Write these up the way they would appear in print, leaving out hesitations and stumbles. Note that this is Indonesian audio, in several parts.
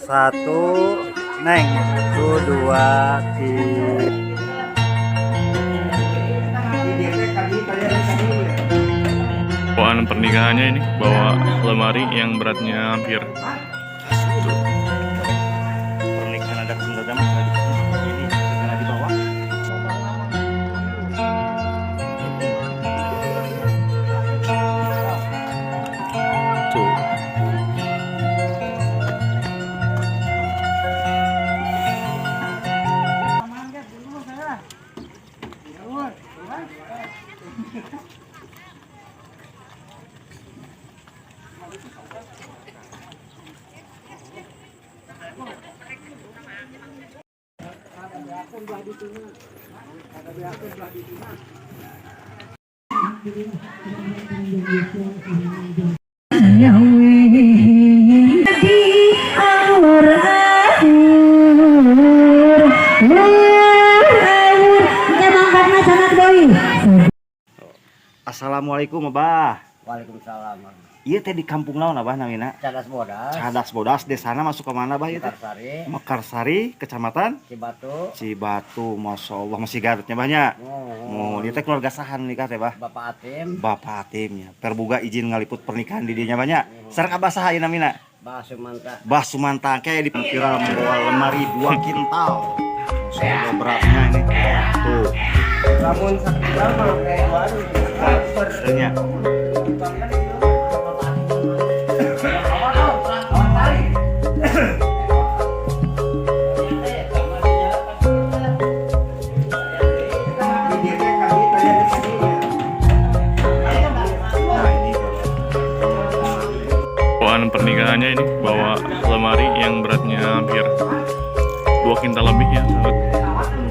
Satu, neng, itu dua, tiga. Bawaan pernikahannya ini bawa lemari yang beratnya hampir Pernikahan adat Sunda zaman ini segera di bawah. tuh. Assalamualaikum Abah. Waalaikumsalam. Iya teh di kampung naon Abah namina? Cadas Bodas, Cadas Bodas. Desana masuk ke mana Abah itu? Mekarsari, Mekarsari, Kecamatan Cibatu. Cibatu. Masya Allah masih Garutnya banyak. Oh, Ini teh keluarga sahan nikah teh Bah. Bapak Atim, Bapak Atimnya. Perbuga izin ngaliput pernikahan di dinya banyak. Sareng Abah saha ieu namina? Bah Sumanta. Bah Sumanta kayak di perkiraan membawa lemari 2 kintal. Masya Allah beratnya ini. Tuh. Namun sakral kalau kayak baru. Ini Bawaan pernikahannya ini bawa lemari yang beratnya hampir 2 kintal lebih ya sahabat.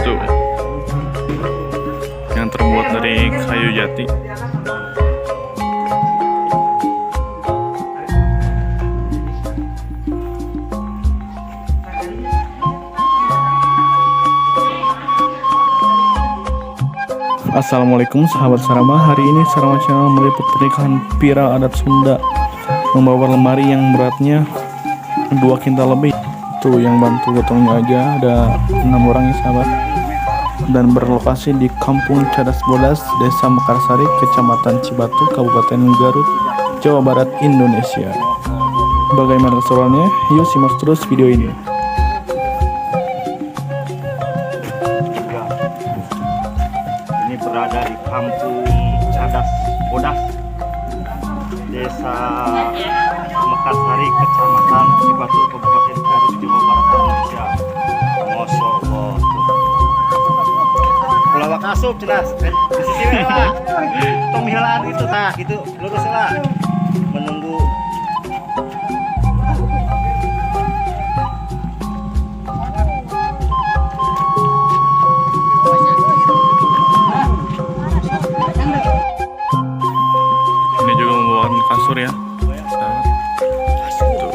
Tuh, yang terbuat dari kayu jati. Assalamualaikum sahabat Sarama. Hari ini Sarama Channel meliput pernikahan viral adat Sunda membawa lemari yang beratnya 2 kintal lebih. Tuh yang bantu gotongnya aja ada 6 orang ya sahabat. Dan berlokasi di Kampung Cadas Bodas, Desa Mekarsari, Kecamatan Cibatu, Kabupaten Garut, Jawa Barat, Indonesia. Bagaimana keseruannya? Yuk simak terus video ini. Ini berada di Kampung Cadas Bodas, Desa Mekarsari, Kecamatan Cibatu, Kabupaten Garut, Jawa Barat, Indonesia. Masya Allah. Pulau Wakasup jelas. Di sisi lah. Pemhilaan itu tah, gitu lurus lah. Menunggu. Ini juga membawakan kasur ya. Tuh.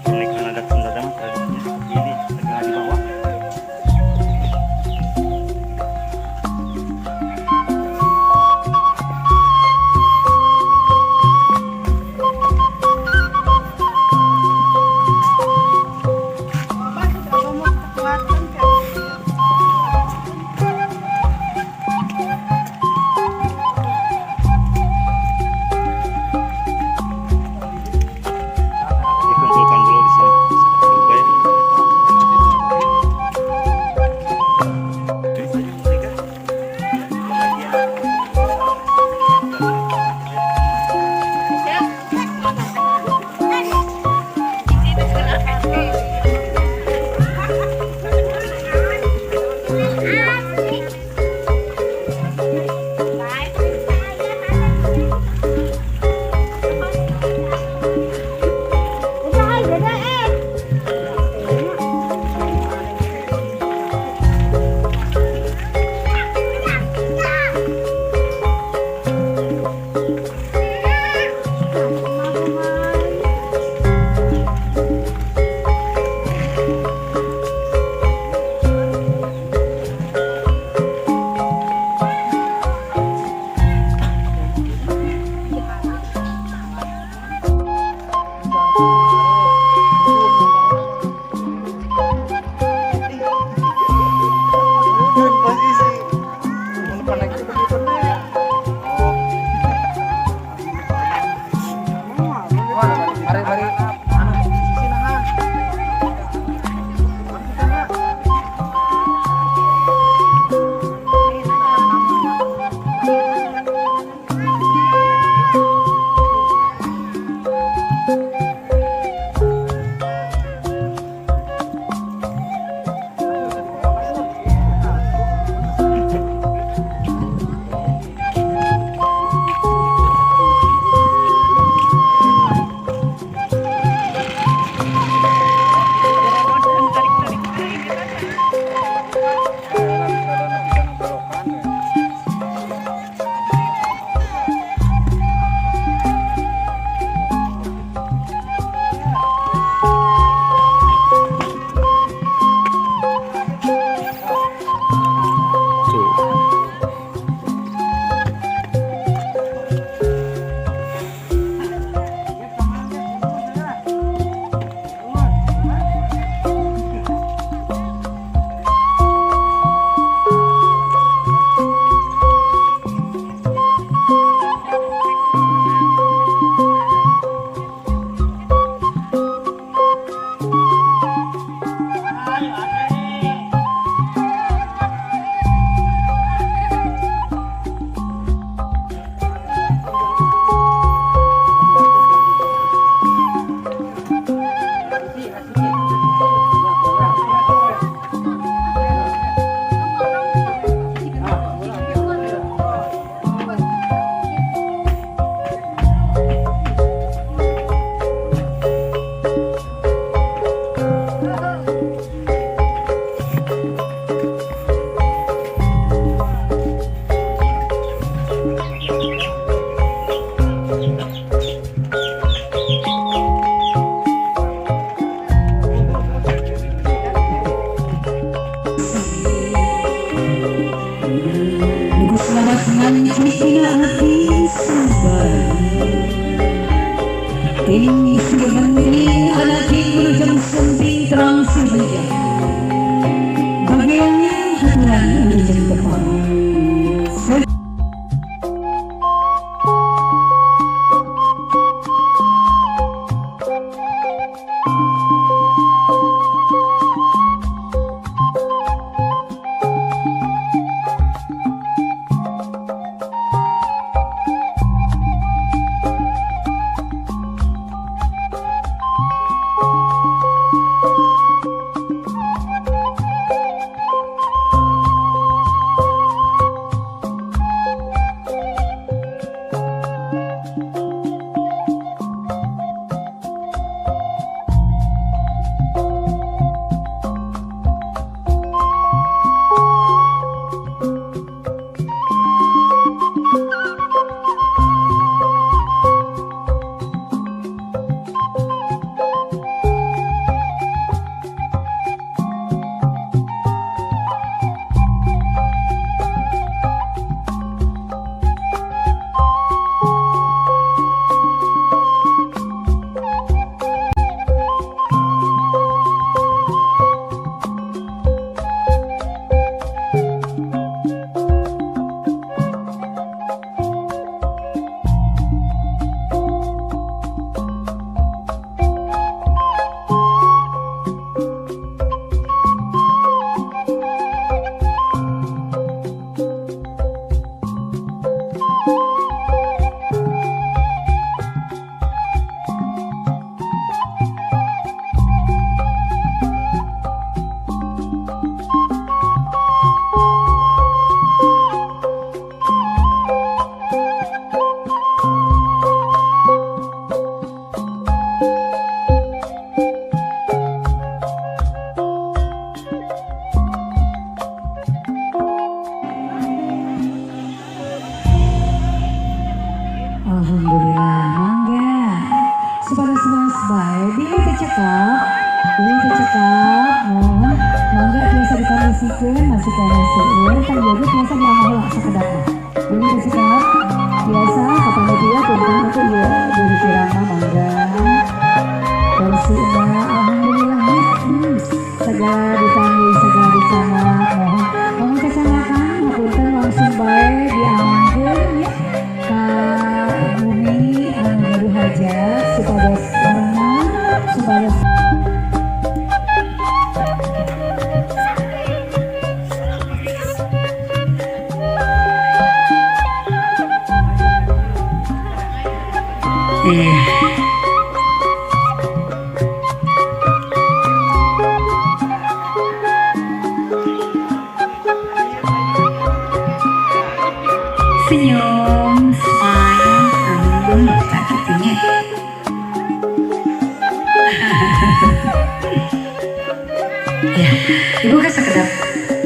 Pernikahan adat Sunda zaman tradisinya ini segera di bawah. cekap, mohon mangga biasa dikamasikan, masih kamasikan, kan jadi biasa diamal sekedap. Ini cekap, biasa kapan dia tentang itu ya dari kirana mangga. Bersihna, alhamdulillah segala dipanggil, segala dicamat, mohon kecelakaan, ngapunten langsung baik diamankan ya. Bumi anu hajat supados warna supados senyum, smile, sakitnya. Ya, ibu kan sekedap.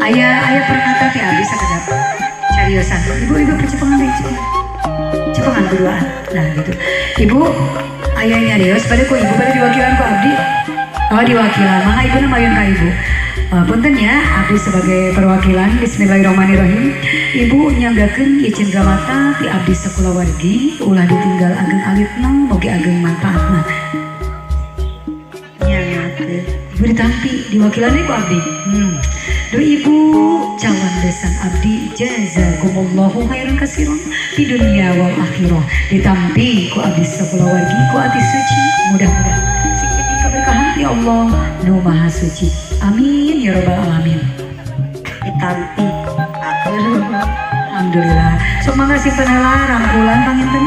Ayah perkata ti abdi sekedap. Cariosan. Ibu percepengan deh, cepengan berduaan. Nah gitu. Ibu, ayahnya Rios, pada ku ibu pada diwakilan ku abdi. Oh diwakilan, maka ibu namayun ka ibu. Punten ya, abdi sebagai perwakilan. Bismillahirrahmanirrahim. Ibu nyanggakeun ieu cenderamata ti abdi sakulawargi ulah ditinggal ageng alitna boge ageng manfaatna. Nyanggakeun. Ibu ditampi diwakilannya ku abdi. Do ibu calon besan abdi jazakumullahu khairan katsiran di dunia wal akhirah. Ditampi ku abdi sakulawargi ku ati suci. Mudah-mudahan sing keberkahan ti Allah nu Maha Suci. Amin ya rabbal alamin. Ditampi alhamdulillah. Semoga si penela rangkulan panginten.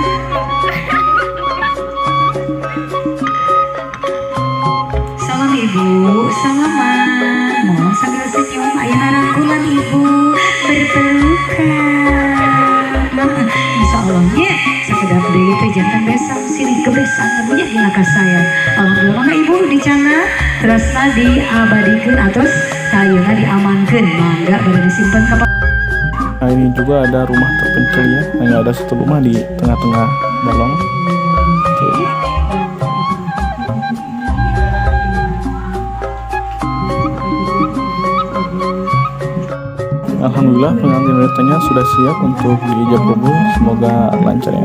Salam ibu, salaman. Mohon sambil senyum, ayah rangkulan ibu berpelukan. Insya Allah ya, sekedap deui teh jantan besang, silih kebesan temunya dina ka saya. Alhamdulillah mangga ibu dicana terusna diabadikeun atos tayuna diamankeun. Mangga bade disimpen ka. Nah ini juga ada rumah terpencil ya, hanya ada satu rumah di tengah-tengah balong. Tuh. Alhamdulillah pengantin wanitanya sudah siap untuk diijab kabul, semoga lancar ya.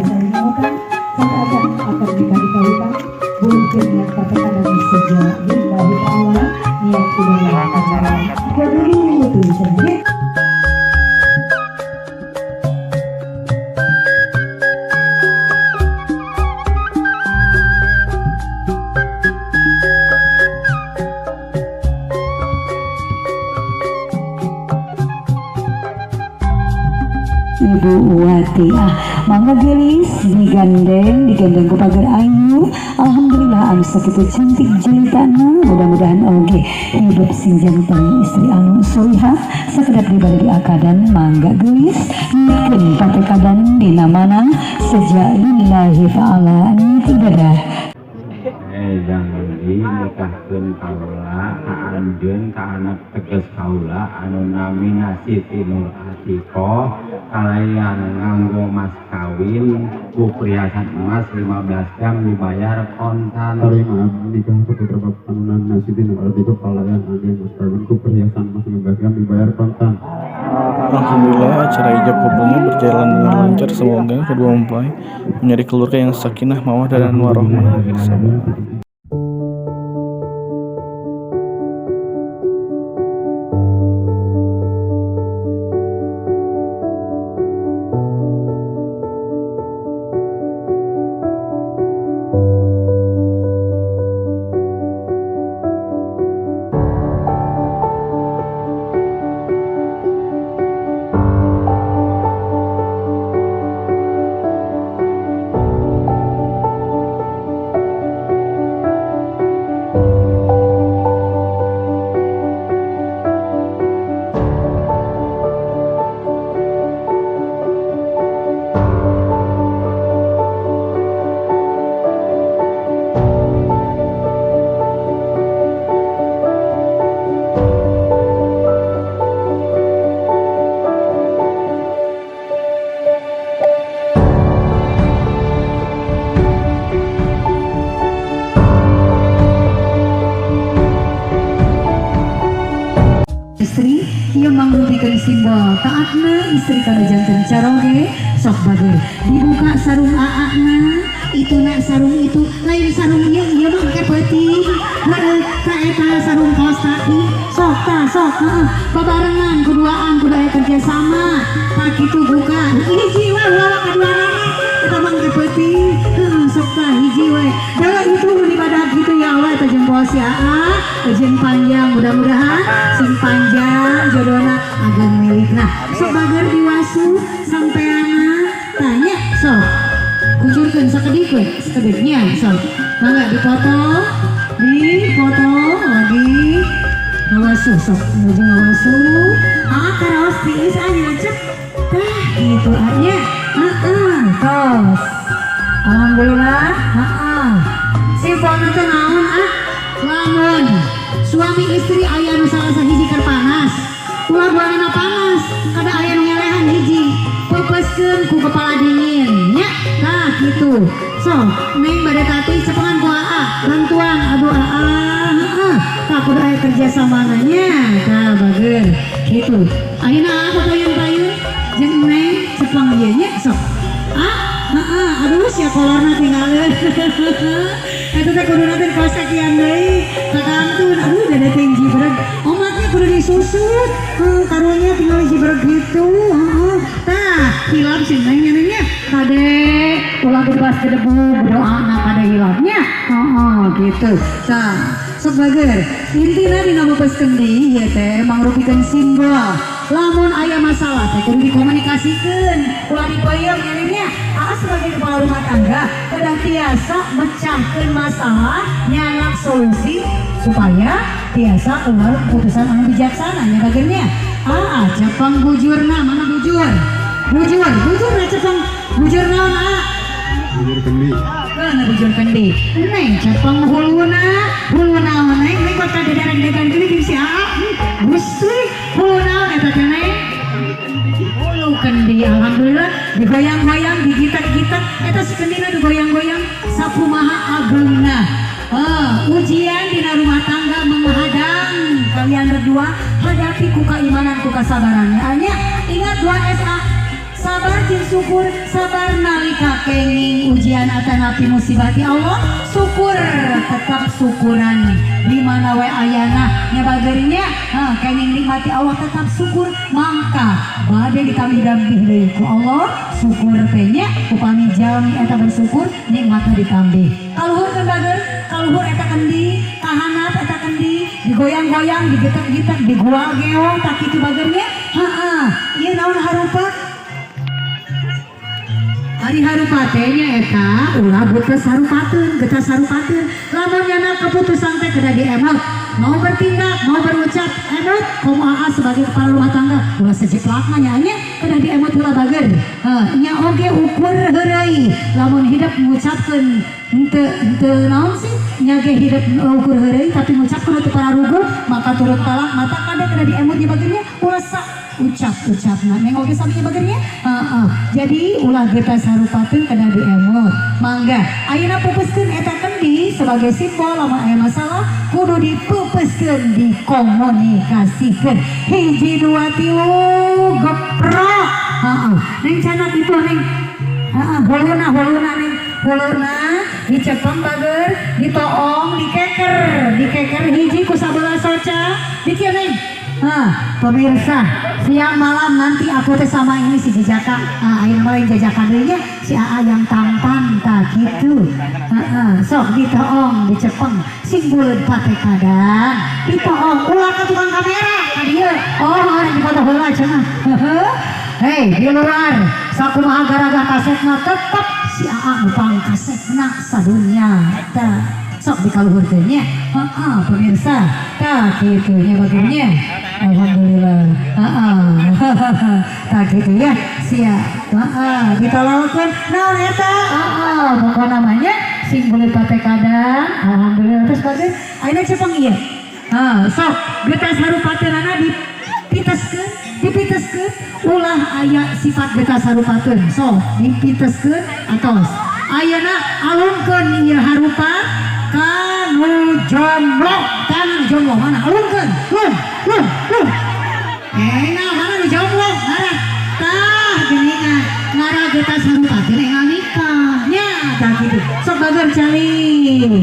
Ibu Watiah mangga gelis digandeng ku pagar ayu. Alhamdulillah anu sakitu cantik jelitana, mudah-mudahan oge hidup sing jantan istri anu solihah sakedap dibalik akadan. Mangga gelis bikin patekadan dina mana sejak lillahi ta'ala ibadah. Jangan dinikahkeun kaula ka anjeun ka anak teges kaula anu nami Siti Nur Atikoh kalayan nganggo mas kawin ku perhiasan emas 15 jam dibayar kontan. Paling nikah putra bapak anunan Siti Nur Atikoh kalayan anjeun mas kawin ku perhiasan emas 15 jam dibayar kontan. Alhamdulillah acara ijab kabulnya berjalan dengan lancar. Semoga kedua mempelai menjadi keluarga yang sakinah, mawaddah dan warahmah. istri ia mangrupikan simbol taatna istri kana janten caroge sok bager dibuka sarung aakna itu nak sarung itu lain sarung ieu mah ke peuting heueuh ka eta sarung kaos kaki sok babarengan kuduaan kudu aya kerja sama tak kitu buka hiji we ulah kaduanana eta mah ke peuting sok tah hiji we da itu di badak gitu ya Allah eta jempol si Aa jeung panjang mudah-mudahan sing panjang jodohna ageng milikna sok bager diwasu sampeana tanya sok kuncurkeun sakediknya sok mangga dipoto lagi ngawasu sok menuju ngawasu karaos tiis aja cek tah gitu aja tos alhamdulillah simpel itu naon lamun suami istri aya nu salah sahiji keur panas ulah duana panas kada aya nu ngelehan hiji pepeskeun ku kepala dingin nya nah gitu so neng bade tati cepengan ku bantuan aduh tak kudu aya kerja sama nanya tah bager gitu ayeuna aku payun-payun jeung neng cepeng ieu nya sok aduh sia kolorna tinggalin itu teh kudu nanti kaos kakian deui kakantun aduh dada tinggi berat omatnya kudu disusut karunya tinggal jibrek gitu tah hilap sih nanya kade ulah bebas ke debu berdoa na kade hilapnya gitu tah sok bager intina dina bebaskeun deui ieu teh mangrupikeun simbol lamun aya masalah teh kudu dikomunikasikeun ulah dibayang nyanyinya sebagai kepala rumah tangga kadang tiasa mecahkeun masalah nyanak solusi supaya tiasa keluar keputusan anu bijaksana nya bagernya cepeng bujurna mana bujur na cepeng bujur naon bujur kendi kana bujur kendi neng cepeng huluna neng kok kadadarang-dagang geuning si Gusti huluna eta teh neng hulu kendi alhamdulillah digoyang-goyang digitak-gitak eta si kendina digoyang-goyang sakumaha ageungna ujian dina rumah tangga menghadang kalian berdua hadapi ku keimanan ku kasabaran nya ingat 2SA sabar jeung syukur sabar nalika kenging ujian atanapi musibati Allah syukur tetap syukuran di mana we ayana nya bagerinya kenging nikmati Allah tetap syukur mangka bade ditambih-tambih deui ku Allah syukur teh nya upami jalmi eta bersyukur nikmatna ditambih kaluhur teh bager kaluhur eta kendi kahanap eta kendi digoyang-goyang digetak-getak digual-geong tak kitu bagernya ieu naon harupa ari harupatenya eta ulah getas harupateun lamun nyana keputusan teh kada diemot mau bertindak mau berucap emot kumaha sebagai kepala rumah tangga ulah sejeplakna nya kada diemot ulah bager nya oge ukur heureuy lamun hidup ngucapkeun henteu naon sih nya ge hidup ukur heureuy tapi ngucapkeun teu pararuguh maka turut talak mata kada diemot nya bagernya ulah ucap-ucapna neng oge sami bagernya jadi ulah getas harupateun kada diemot mangga ayeuna pupuskeun eta kendi sebagai simbol lamun aya masalah kudu dipupuskeun dikomunikasikeun hiji dua tilu geprok neng canak itu neng huluna neng huluna dicepeng bager ditoong dikeker hiji ku sabelah soca dikieu neng pemirsa siang malam nanti aku teh sama ini si Jejaka ayeuna mah lain jajakan deui nya si Aa yang tampan tah kitu sok ditoong dicepeng sing buleud pate kadang ditoong ulah ka tukang kamera ka dieu orang dipoto heula cenah hei di luar sakumaha garaga kasetna tetep si Aa nupang kasetna sadunya tah sok dikaluhur teh nya pemirsa tah kitu nya bagenya alhamdulillah tah kitu ya sia ditolongkeun naon eta pokona namanya sing buleud pate kadang alhamdulillah terus bagus ayeuna cepeng ieu sok getas harupateunana dipiteskeun ulah aya sifat getas harupateun sok dipiteskeun atos ayeuna alungkeun ieu harupa kanu jomblo mana alungkeun Nah, mana lu jomblo? Ngarah. Tah, geningan. Ngarah kita sarupati nengal nikahnya. Tah gitu. Sok bagar cali.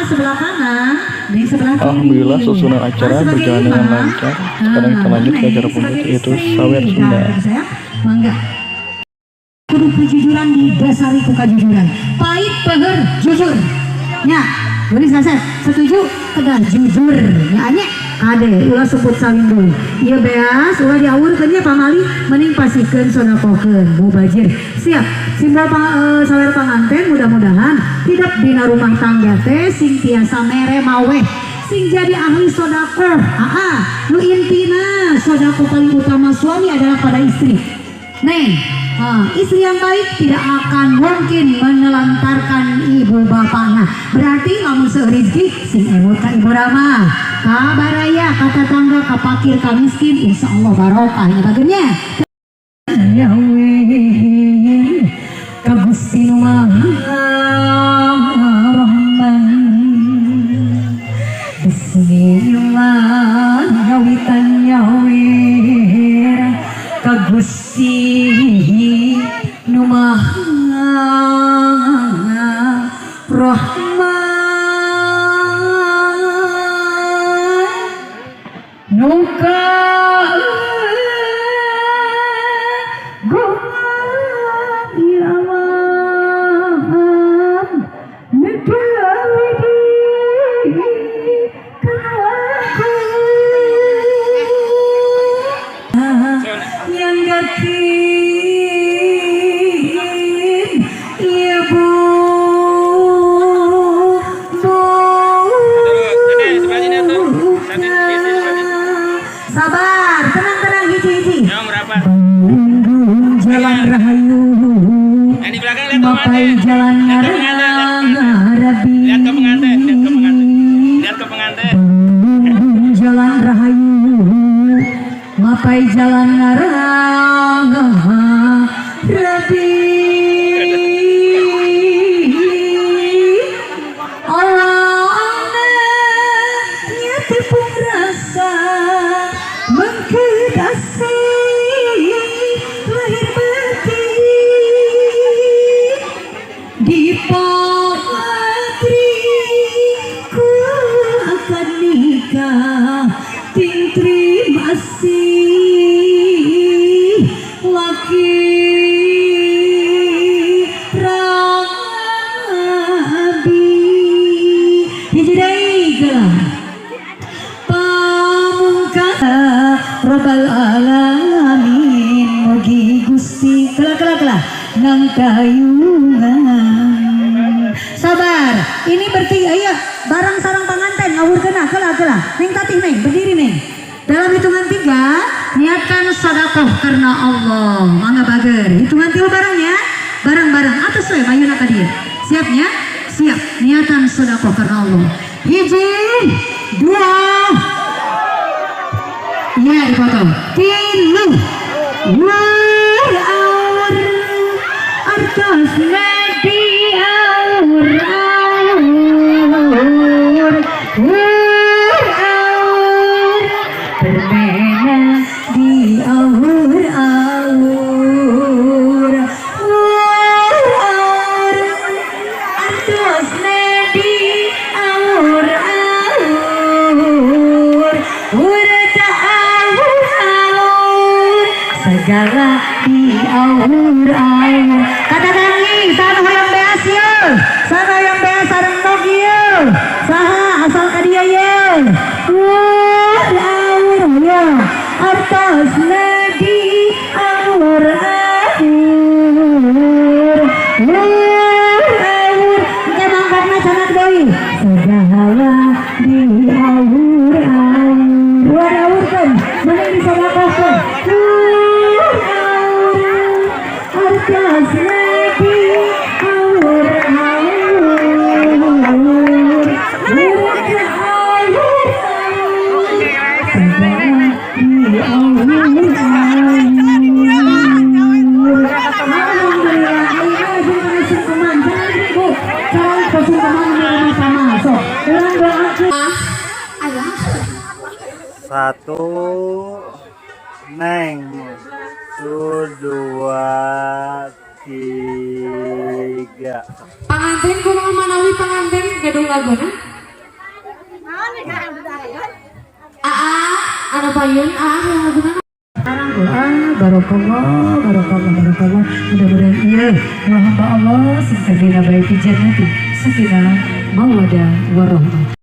Sebelah kanan, di sebelah kiri. Alhamdulillah susunan acara berjalan dengan lancar. Sekarang kita lanjut ke acara pembuka yaitu Sawer Sunda. Mangga. Kudu kejujuran didasari ku kejujuran. Pahit peher jujur. Nya, tulis kasar. Setuju kedah jujur. Nya anya kade ulah sebut saling dulu. Ieu beas ulah diawurkeun nya pamali mending pasikeun sodakokeun mubazir. Siap. Simbol sawer panganten mudah-mudahan hidup dina rumah tangga teh sing tiasa mere maweh sing jadi ahli sodako. Nu intina sodako paling utama suami adalah pada istri. Neng, istri yang baik tidak akan mungkin menelantarkan ibu bapaknya. Berarti lamun seurizki sing emut ka ibu rama, ka baraya, ka tetangga, ka pakir, ka miskin, insya Allah barokahnya bagiannya. Ya weh, ka Gusti Nu Maha Rahman. Bismillah ngawitan nyawer ka Gusti Nu Maha Rahman. Nu yang yakin ibu sabar, tenang hiji-hiji. Jalan rahayu mapai jalan Arabi. Lihat ke pengantin. Jalan rahayu mapai jalan Arabi. Allah nyati pun rasa mengkedasi lahir batin di patri ku akan nikah tintri masih laki rabi hijrah gelang pamungkas Rabbal alamin mugi Gusti kela ngangkayungan. Sabar, ini bertiga ya barang sarang panganten ngawur kena kela neng tatih neng berdiri neng dalam hitungan 3 niatkan sedekah karena Allah. Mangga bager hitungan 3 barangnya bareng-bareng atas we mayuna ka dieu. Siapnya? Siap. Niatan sedekah karena Allah. 1 2 iya dipotong 3 aur artos nadi aur bermena di aur artos nadi aur segala di aur kata tangi sana hoyong beas ye sana hoyong beas sareng nog ye saha asal ka dia ye aur ye artos nadi aur emang karena sangat doi segala di aur aurkan mending disodakokeun artos nadi aur Neng. 1, 2, 3. Panganten kumaha manawi panganten gedung lagona? Anu payun yang laguna. Sekarang doa barokallah. Mudah-mudahan iya ya hamba Allah sing terdina baik jannati sakinah mawaddah warahmah.